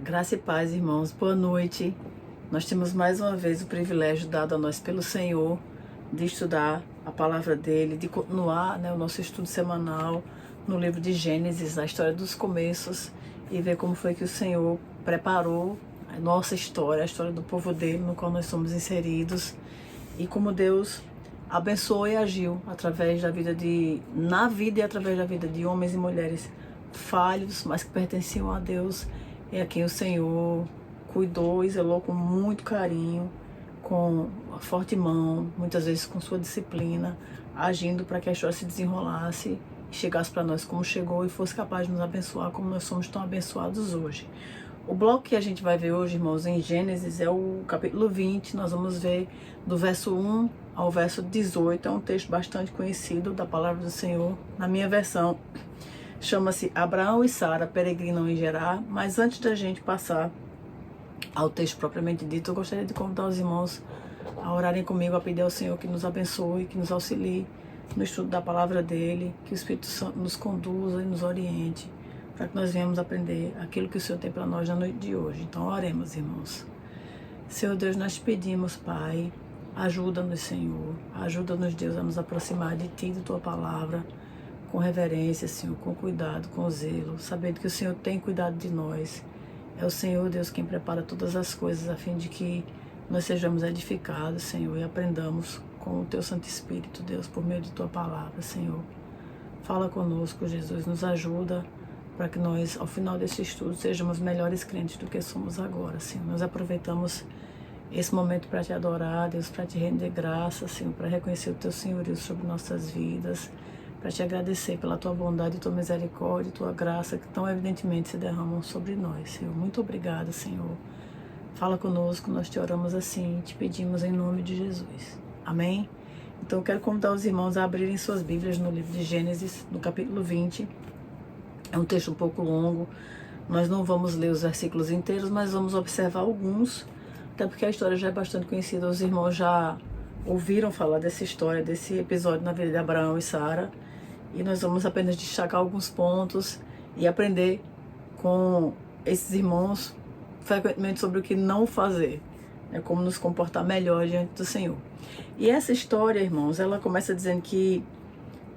Graça e paz, irmãos. Boa noite. Nós temos mais uma vez o privilégio dado a nós pelo Senhor de estudar a palavra dele, de continuar, o nosso estudo semanal no livro de Gênesis, a história dos começos, e ver como foi que o Senhor preparou a nossa história, a história do povo dele, no qual nós somos inseridos, e como Deus abençoou e agiu na vida e através da vida de homens e mulheres falhos, mas que pertenciam a Deus, e a quem o Senhor cuidou e zelou com muito carinho, com a forte mão, muitas vezes com sua disciplina, agindo para que a história se desenrolasse e chegasse para nós como chegou e fosse capaz de nos abençoar como nós somos tão abençoados hoje. O bloco que a gente vai ver hoje, irmãos, em Gênesis, é o capítulo 20, nós vamos ver do verso 1 ao verso 18, é um texto bastante conhecido da palavra do Senhor. Na minha versão, chama-se Abraão e Sara peregrinam em Gerar, mas antes da gente passar ao texto propriamente dito, eu gostaria de convidar os irmãos a orarem comigo, a pedir ao Senhor que nos abençoe, que nos auxilie no estudo da palavra dele, que o Espírito Santo nos conduza e nos oriente, para que nós venhamos aprender aquilo que o Senhor tem para nós na noite de hoje. Então oremos, irmãos. Senhor Deus, nós te pedimos, Pai, ajuda-nos, Senhor, ajuda-nos, Deus, a nos aproximar de Ti e de Tua palavra, com reverência, Senhor, com cuidado, com zelo, sabendo que o Senhor tem cuidado de nós. É o Senhor, Deus, quem prepara todas as coisas a fim de que nós sejamos edificados, Senhor, e aprendamos com o Teu Santo Espírito, Deus, por meio de Tua palavra, Senhor. Fala conosco, Jesus, nos ajuda para que nós, ao final desse estudo, sejamos melhores crentes do que somos agora, Senhor. Nós aproveitamos esse momento para Te adorar, Deus, para Te render graça, Senhor, para reconhecer o Teu senhorio sobre nossas vidas, para Te agradecer pela Tua bondade, Tua misericórdia, Tua graça, que tão evidentemente se derramam sobre nós, Senhor. Muito obrigada, Senhor. Fala conosco, nós Te oramos assim, Te pedimos em nome de Jesus. Amém? Então eu quero convidar os irmãos a abrirem suas Bíblias no livro de Gênesis, no capítulo 20. É um texto um pouco longo, nós não vamos ler os versículos inteiros, mas vamos observar alguns, até porque a história já é bastante conhecida, os irmãos já ouviram falar dessa história, desse episódio na vida de Abraão e Sara. E nós vamos apenas destacar alguns pontos e aprender com esses irmãos frequentemente sobre o que não fazer, como nos comportar melhor diante do Senhor. E essa história, irmãos, ela começa dizendo que,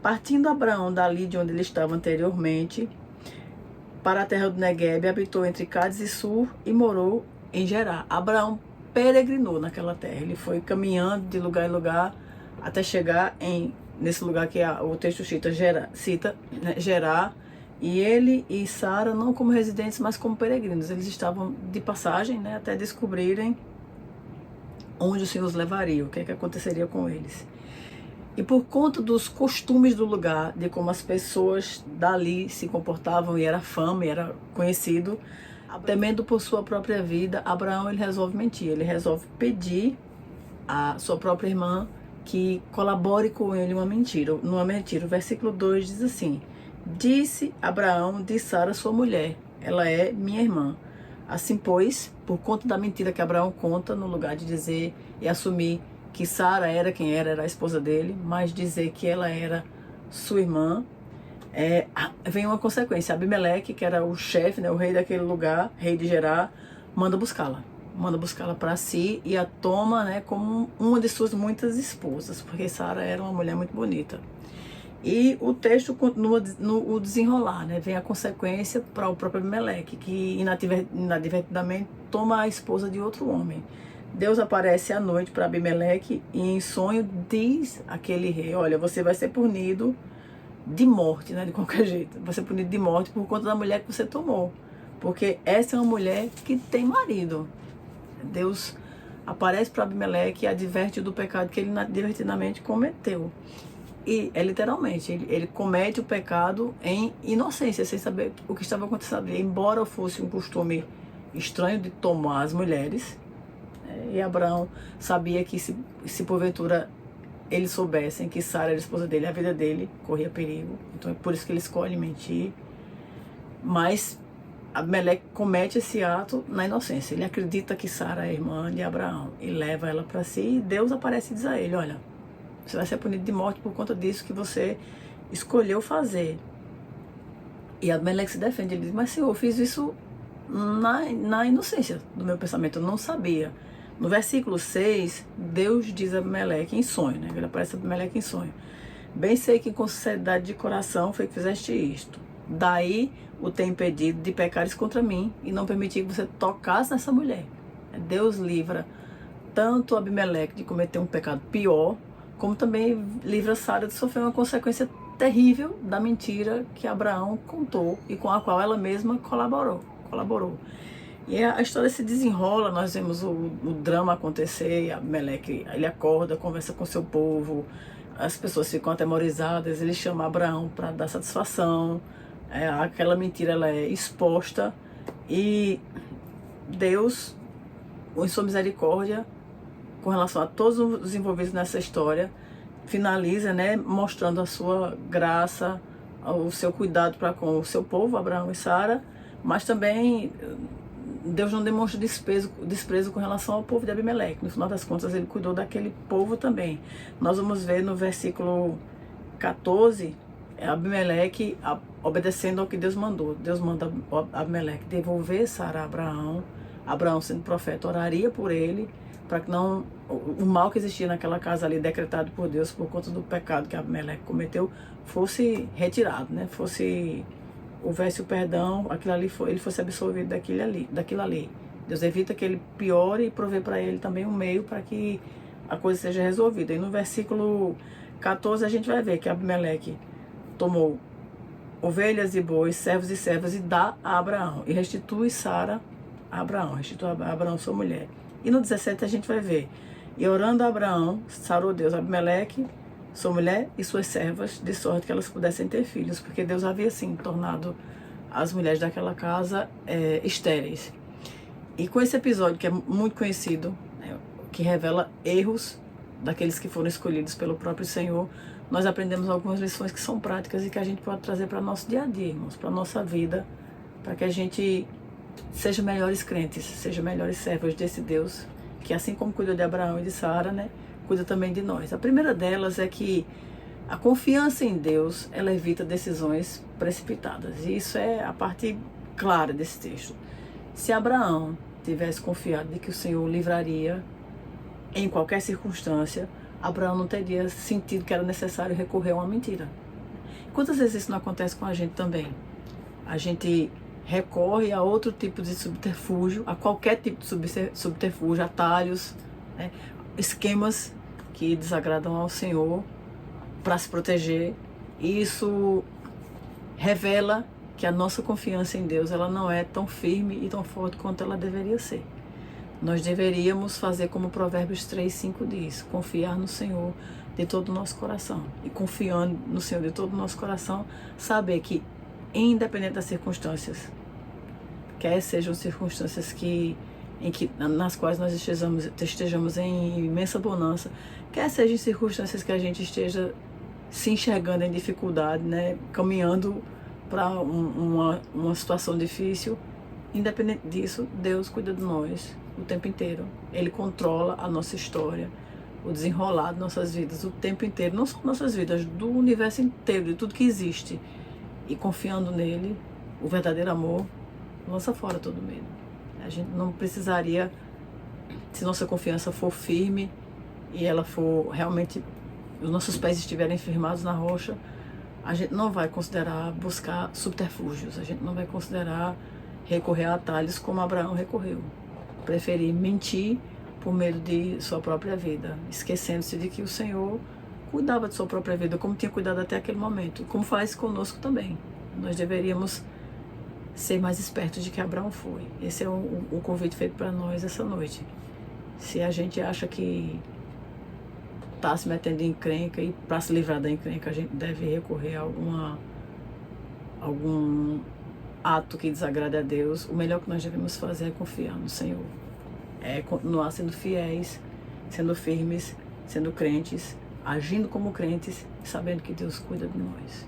partindo Abraão dali de onde ele estava anteriormente, para a terra do Neguebe, habitou entre Cádiz e Sur e morou em Gerar. Abraão peregrinou naquela terra, ele foi caminhando de lugar em lugar até chegar nesse lugar que o texto cita Gerar, e ele e Sara não como residentes, mas como peregrinos. Eles estavam de passagem, até descobrirem onde o Senhor os levaria, o que aconteceria com eles. E por conta dos costumes do lugar, de como as pessoas dali se comportavam, e era fama, e era conhecido, temendo por sua própria vida, Abraão ele resolve mentir, ele resolve pedir à sua própria irmã que colabore com ele numa mentira. O versículo 2 diz assim: disse Abraão de Sara sua mulher, ela é minha irmã. Assim, pois, por conta da mentira que Abraão conta, no lugar de dizer e assumir que Sara era quem era a esposa dele, mas dizer que ela era sua irmã, vem uma consequência. Abimeleque, que era o chefe, o rei daquele lugar, rei de Gerar, manda buscá-la para si e a toma como uma de suas muitas esposas, porque Sara era uma mulher muito bonita. E o texto continua no desenrolar, vem a consequência para o próprio Abimeleque, que inadvertidamente toma a esposa de outro homem. Deus aparece à noite para Abimeleque e em sonho diz àquele rei: olha, você vai ser punido de morte, de qualquer jeito, vai ser punido de morte por conta da mulher que você tomou, porque essa é uma mulher que tem marido. Deus aparece para Abimeleque e adverte do pecado que ele inadvertidamente cometeu. E literalmente, ele comete o pecado em inocência, sem saber o que estava acontecendo. E, embora fosse um costume estranho de tomar as mulheres, e Abraão sabia que se porventura eles soubessem que Sara era a esposa dele, a vida dele corria perigo. Então é por isso que ele escolhe mentir. Mas Abimeleque comete esse ato na inocência. Ele acredita que Sara é irmã de Abraão e leva ela para si. E Deus aparece e diz a ele: olha, Você vai ser punido de morte por conta disso que você escolheu fazer. E Abimeleque se defende, ele diz, mas Senhor, eu fiz isso na inocência do meu pensamento, eu não sabia. No versículo 6, Deus diz a Abimeleque em sonho, né? Ele aparece a Abimeleque em sonho. Bem sei que com sinceridade de coração foi que fizeste isto. Daí o tem impedido de pecares contra mim e não permitir que você tocasse nessa mulher. Deus livra tanto Abimeleque de cometer um pecado pior, como também livra Sara de sofrer uma consequência terrível da mentira que Abraão contou e com a qual ela mesma colaborou. E a história se desenrola, nós vemos o drama acontecer, Abimeleque, ele acorda, conversa com seu povo, as pessoas ficam atemorizadas, ele chama Abraão para dar satisfação, aquela mentira ela é exposta e Deus, em sua misericórdia, com relação a todos os envolvidos nessa história, finaliza, né, mostrando a sua graça, o seu cuidado para com o seu povo, Abraão e Sara, mas também Deus não demonstra desprezo com relação ao povo de Abimeleque. No final das contas, ele cuidou daquele povo também. Nós vamos ver no versículo 14, Abimeleque obedecendo ao que Deus mandou. Deus manda Abimeleque devolver Sara a Abraão. Abraão, sendo profeta, oraria por ele, para que não o mal que existia naquela casa ali, decretado por Deus por conta do pecado que Abimeleque cometeu, fosse retirado, né? Houvesse o perdão, ele fosse absolvido daquilo ali. Deus evita que ele piore e provê para ele também um meio para que a coisa seja resolvida. E no versículo 14 a gente vai ver que Abimeleque tomou ovelhas e bois, servos e servas e dá a Abraão. E restitui Sara a Abraão, restitui a Abraão sua mulher. E no 17 a gente vai ver, e orando a Abraão, sarou Deus Abimeleque, sua mulher e suas servas, de sorte que elas pudessem ter filhos, porque Deus havia, assim, tornado as mulheres daquela casa estéreis. E com esse episódio, que é muito conhecido, né, que revela erros daqueles que foram escolhidos pelo próprio Senhor, nós aprendemos algumas lições que são práticas e que a gente pode trazer para o nosso dia a dia, irmãos, para a nossa vida, para que a gente seja melhores crentes, seja melhores servos desse Deus, que assim como cuidou de Abraão e de Sara, né, cuida também de nós. A primeira delas é que a confiança em Deus, ela evita decisões precipitadas. E isso é a parte clara desse texto. Se Abraão tivesse confiado de que o Senhor o livraria em qualquer circunstância, Abraão não teria sentido que era necessário recorrer a uma mentira. Quantas vezes isso não acontece com a gente também? A gente recorre a outro tipo de subterfúgio, a qualquer tipo de subterfúgio, atalhos, né, esquemas que desagradam ao Senhor para se proteger. E isso revela que a nossa confiança em Deus, ela não é tão firme e tão forte quanto ela deveria ser. Nós deveríamos fazer como Provérbios 3:5 diz, confiar no Senhor de todo o nosso coração. E confiando no Senhor de todo o nosso coração, saber que, independente das circunstâncias, quer sejam circunstâncias nas quais nós estejamos em imensa bonança, quer sejam circunstâncias que a gente esteja se enxergando em dificuldade, né, caminhando para uma situação difícil, independente disso, Deus cuida de nós o tempo inteiro. Ele controla a nossa história, o desenrolar de nossas vidas o tempo inteiro, não só nossas vidas, do universo inteiro, de tudo que existe. E confiando nele, o verdadeiro amor lança fora todo medo. A gente não precisaria, se nossa confiança for firme e ela for realmente, os nossos pés estiverem firmados na rocha, a gente não vai considerar buscar subterfúgios, a gente não vai considerar recorrer a atalhos como Abraão recorreu. Preferir mentir por medo de sua própria vida, esquecendo-se de que o Senhor cuidava de sua própria vida, como tinha cuidado até aquele momento, como faz conosco também. Nós deveríamos ser mais espertos de que Abraão foi. Esse é o convite feito para nós essa noite. Se a gente acha que está se metendo em encrenca e para se livrar da encrenca a gente deve recorrer a algum ato que desagrade a Deus, o melhor que nós devemos fazer é confiar no Senhor. É continuar sendo fiéis, sendo firmes, sendo crentes, agindo como crentes, sabendo que Deus cuida de nós.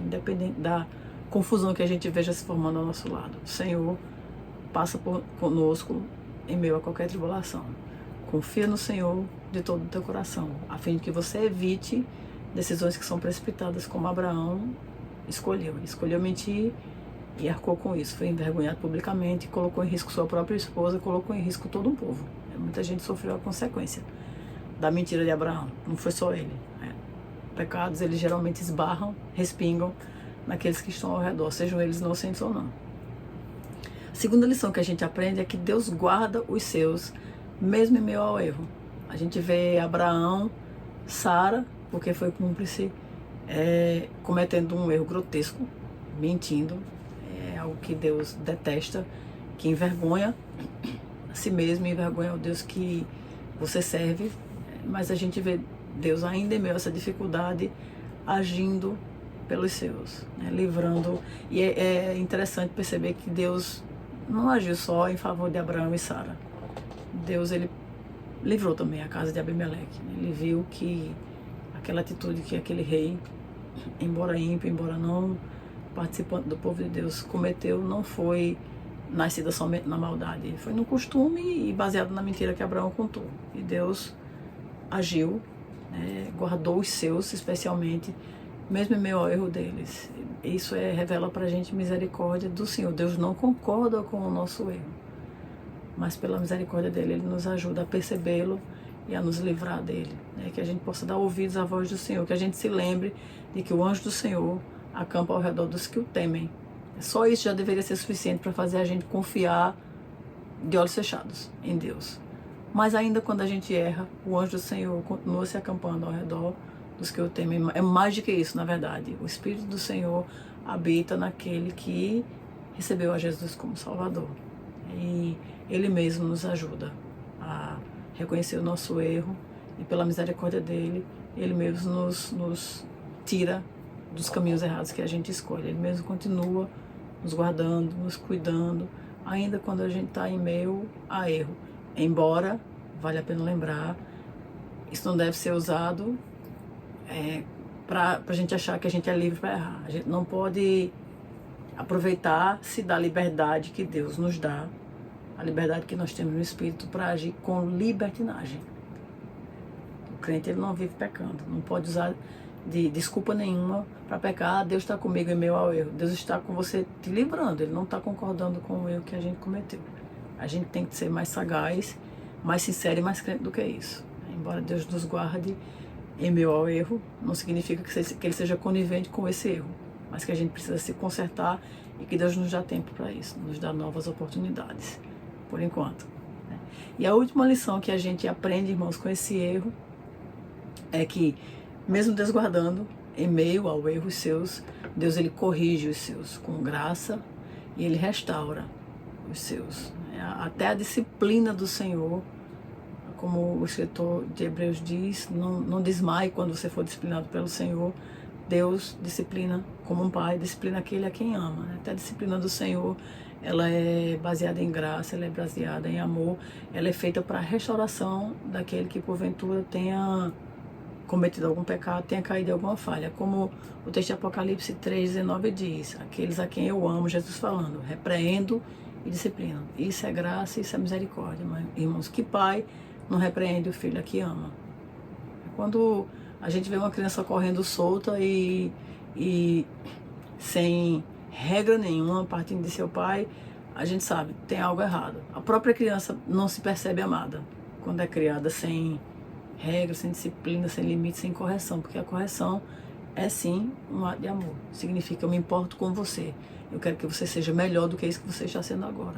Independente da confusão que a gente veja se formando ao nosso lado, o Senhor passa conosco em meio a qualquer tribulação. Confia no Senhor, de todo o teu coração, a fim de que você evite decisões que são precipitadas, como Abraão escolheu. Ele escolheu mentir e arcou com isso. Foi envergonhado publicamente, colocou em risco sua própria esposa, colocou em risco todo um povo. Muita gente sofreu a consequência da mentira de Abraão. Não foi só ele. Pecados, eles geralmente esbarram, respingam naqueles que estão ao redor, sejam eles inocentes ou não. A segunda lição que a gente aprende é que Deus guarda os seus, mesmo em meio ao erro. A gente vê Abraão, Sara, porque foi cúmplice, cometendo um erro grotesco, mentindo. É algo que Deus detesta, que envergonha a si mesmo, envergonha o Deus que você serve. Mas a gente vê Deus ainda em meio a essa dificuldade, agindo pelos seus, né, livrando. E é interessante perceber que Deus não agiu só em favor de Abraão e Sara. Deus, ele livrou também a casa de Abimeleque. Ele viu que aquela atitude que aquele rei, embora ímpio, embora não participante do povo de Deus, cometeu, não foi nascida somente na maldade. Foi no costume e baseado na mentira que Abraão contou. E Deus agiu, né, guardou os seus, especialmente, mesmo em meio ao erro deles. Isso revela pra gente misericórdia do Senhor. Deus não concorda com o nosso erro, mas pela misericórdia dele, ele nos ajuda a percebê-lo e a nos livrar dele, né? Que a gente possa dar ouvidos à voz do Senhor, que a gente se lembre de que o anjo do Senhor acampa ao redor dos que o temem. Só isso já deveria ser suficiente para fazer a gente confiar de olhos fechados em Deus. Mas ainda quando a gente erra, o anjo do Senhor continua se acampando ao redor dos que o temem. É mais do que isso, na verdade. O Espírito do Senhor habita naquele que recebeu a Jesus como Salvador. E Ele mesmo nos ajuda a reconhecer o nosso erro e pela misericórdia dele, Ele mesmo nos tira dos caminhos errados que a gente escolhe. Ele mesmo continua nos guardando, nos cuidando, ainda quando a gente está em meio a erro. Embora, vale a pena lembrar, isso não deve ser usado para a gente achar que a gente é livre para errar. A gente não pode aproveitar-se da liberdade que Deus nos dá, a liberdade que nós temos no Espírito para agir com libertinagem. O crente, ele não vive pecando, não pode usar de desculpa nenhuma para pecar. Deus está comigo em meio ao erro. Deus está com você te livrando, Ele não está concordando com o erro que a gente cometeu. A gente tem que ser mais sagaz, mais sincero e mais crente do que isso. Embora Deus nos guarde em meio ao erro, não significa que Ele seja conivente com esse erro, mas que a gente precisa se consertar e que Deus nos dá tempo para isso, nos dá novas oportunidades, por enquanto. E a última lição que a gente aprende, irmãos, com esse erro, é que, mesmo Deus guardando em meio ao erro os seus, Deus, Ele corrige os seus com graça e Ele restaura os seus. Até a disciplina do Senhor, como o escritor de Hebreus diz, não desmaie quando você for disciplinado pelo Senhor. Deus disciplina como um pai, disciplina aquele a quem ama. Até a disciplina do Senhor, ela é baseada em graça, ela é baseada em amor, ela é feita para a restauração daquele que porventura tenha cometido algum pecado, tenha caído em alguma falha. Como o texto de Apocalipse 3,19 diz, aqueles a quem eu amo, Jesus falando, repreendo e disciplino. Isso é graça, isso é misericórdia, irmãos. Que pai não repreende o filho a que ama? Quando a gente vê uma criança correndo solta e sem regra nenhuma, partindo de seu pai, a gente sabe, tem algo errado. A própria criança não se percebe amada quando é criada sem regra, sem disciplina, sem limite, sem correção, porque a correção é sim um ato de amor. Significa, eu me importo com você, eu quero que você seja melhor do que isso que você está sendo agora.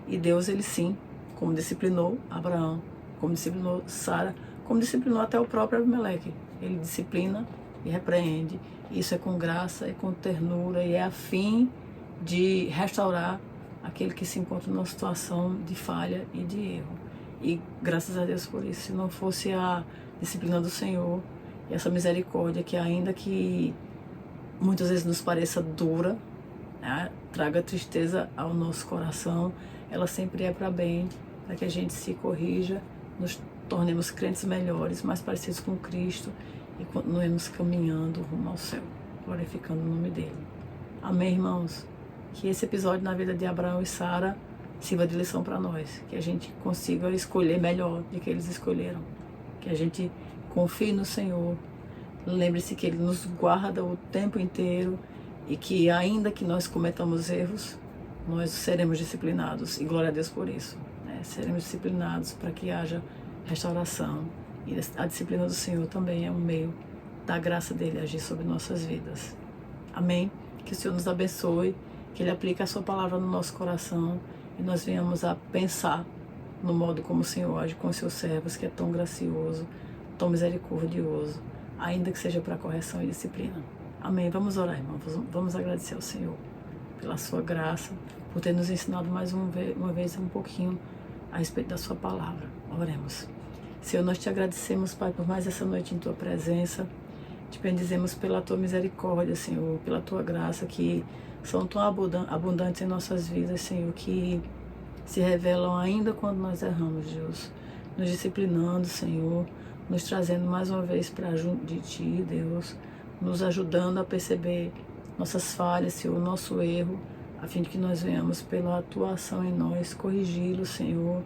E Deus, Ele sim, como disciplinou Abraão, como disciplinou Sara, como disciplinou até o próprio Abimeleque. Ele disciplina e repreende. Isso é com graça, é com ternura e é a fim de restaurar aquele que se encontra numa situação de falha e de erro. E graças a Deus por isso. Se não fosse a disciplina do Senhor e essa misericórdia que, ainda que muitas vezes nos pareça dura, né, traga tristeza ao nosso coração, ela sempre é para bem, para que a gente se corrija, nos tornemos crentes melhores, mais parecidos com Cristo e continuemos caminhando rumo ao céu, glorificando o nome dele. Amém, irmãos? Que esse episódio na vida de Abraão e Sara sirva de lição para nós, que a gente consiga escolher melhor do que eles escolheram. Que a gente confie no Senhor. Lembre-se que Ele nos guarda o tempo inteiro e que ainda que nós cometamos erros, nós seremos disciplinados. E glória a Deus por isso. Né? Seremos disciplinados para que haja restauração. E a disciplina do Senhor também é um meio da graça dele agir sobre nossas vidas. Amém? Que o Senhor nos abençoe, que Ele aplique a sua palavra no nosso coração e nós venhamos a pensar no modo como o Senhor age com os seus servos, que é tão gracioso, tão misericordioso, ainda que seja para correção e disciplina. Amém? Vamos orar, irmãos. Vamos agradecer ao Senhor pela sua graça, por ter nos ensinado mais uma vez um pouquinho a respeito da sua palavra. Oremos. Senhor, nós te agradecemos, Pai, por mais essa noite em tua presença. Te bendizemos pela tua misericórdia, Senhor, pela tua graça, que são tão abundantes em nossas vidas, Senhor, que se revelam ainda quando nós erramos, Deus, nos disciplinando, Senhor, nos trazendo mais uma vez para junto de Ti, Deus, nos ajudando a perceber nossas falhas, Senhor, nosso erro, a fim de que nós venhamos pela atuação em nós, corrigi-lo, Senhor,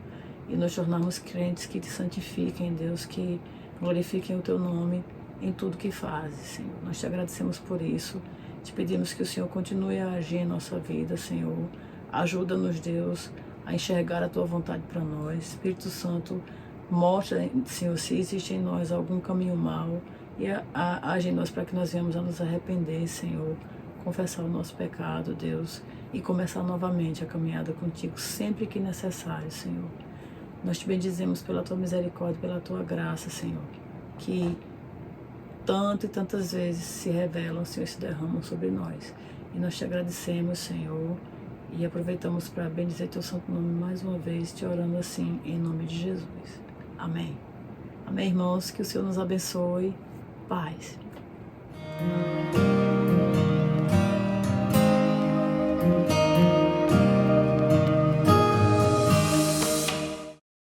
e nos tornarmos crentes que Te santifiquem, Deus, que glorifiquem o Teu nome em tudo que fazes, Senhor. Nós Te agradecemos por isso, Te pedimos que o Senhor continue a agir em nossa vida, Senhor, ajuda-nos, Deus, a enxergar a Tua vontade para nós. Espírito Santo, mostra, Senhor, se existe em nós algum caminho mau e age em nós para que nós venhamos a nos arrepender, Senhor, confessar o nosso pecado, Deus, e começar novamente a caminhada contigo sempre que necessário, Senhor. Nós Te bendizemos pela Tua misericórdia, pela Tua graça, Senhor, que tanto e tantas vezes se revelam, Senhor, e se derramam sobre nós. E nós Te agradecemos, Senhor, e aproveitamos para bendizer Teu santo nome mais uma vez, Te orando assim, em nome de Jesus. Amém. Amém, irmãos. Que o Senhor nos abençoe. Paz.